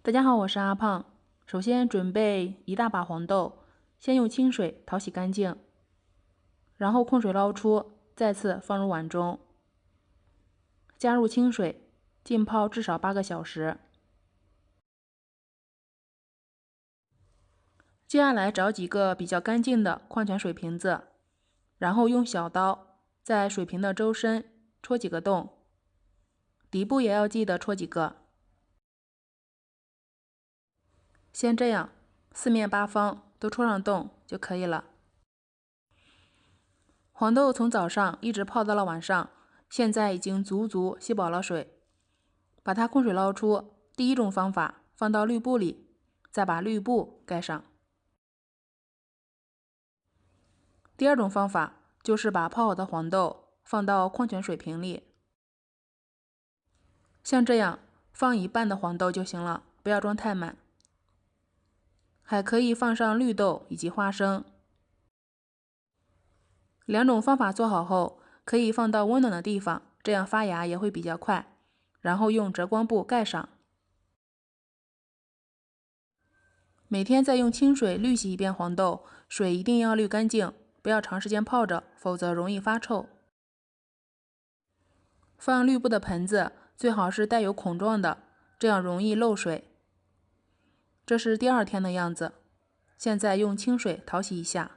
大家好，我是阿胖。首先准备一大把黄豆，先用清水淘洗干净，然后控水捞出，再次放入碗中，加入清水，浸泡至少8个小时。接下来找几个比较干净的矿泉水瓶子，然后用小刀在水瓶的周身戳几个洞，底部也要记得戳几个。先这样，四面八方都戳上洞就可以了。黄豆从早上一直泡到了晚上，现在已经足足吸饱了水。把它控水捞出。第一种方法，放到滤布里，再把滤布盖上。第二种方法就是把泡好的黄豆放到矿泉水瓶里，像这样放一半的黄豆就行了，不要装太满。还可以放上绿豆以及花生。两种方法做好后，可以放到温暖的地方，这样发芽也会比较快。然后用遮光布盖上。每天再用清水滤洗一遍黄豆，水一定要滤干净，不要长时间泡着，否则容易发臭。放滤布的盆子最好是带有孔状的，这样容易漏水。这是第2天的样子，现在用清水淘洗一下。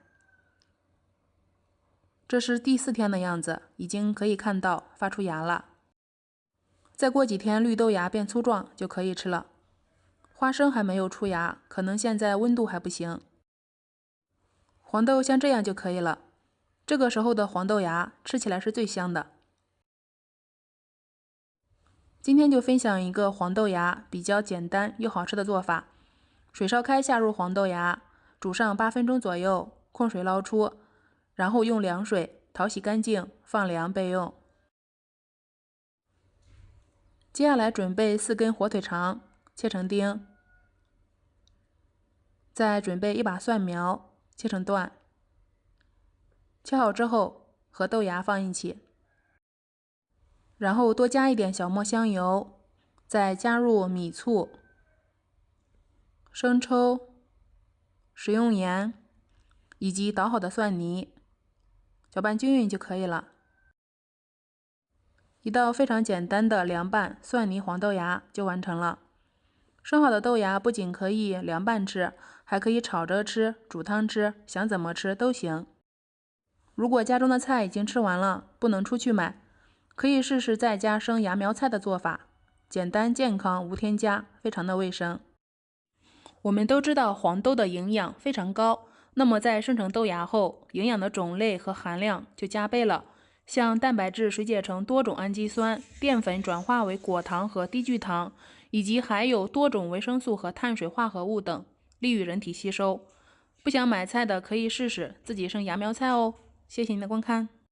这是第4天的样子，已经可以看到发出芽了。再过几天绿豆芽变粗壮就可以吃了。花生还没有出芽，可能现在温度还不行。黄豆像这样就可以了。这个时候的黄豆芽吃起来是最香的。今天就分享一个黄豆芽比较简单又好吃的做法。水烧开，下入黄豆芽，煮上8分钟左右，控水捞出，然后用凉水淘洗干净，放凉备用。接下来准备4根火腿肠，切成丁。再准备1把蒜苗，切成段。切好之后和豆芽放一起，然后多加一点小磨香油，再加入米醋、生抽、食用盐以及捣好的蒜泥，搅拌均匀就可以了。一道非常简单的凉拌蒜泥黄豆芽就完成了。生好的豆芽不仅可以凉拌吃，还可以炒着吃、煮汤吃，想怎么吃都行。如果家中的菜已经吃完了，不能出去买，可以试试在家生芽苗菜的做法，简单健康无添加，非常的卫生。我们都知道黄豆的营养非常高，那么在生成豆芽后，营养的种类和含量就加倍了。像蛋白质水解成多种氨基酸，淀粉转化为果糖和低聚糖，以及含有多种维生素和碳水化合物等，利于人体吸收。不想买菜的可以试试自己生芽苗菜哦。谢谢您的观看。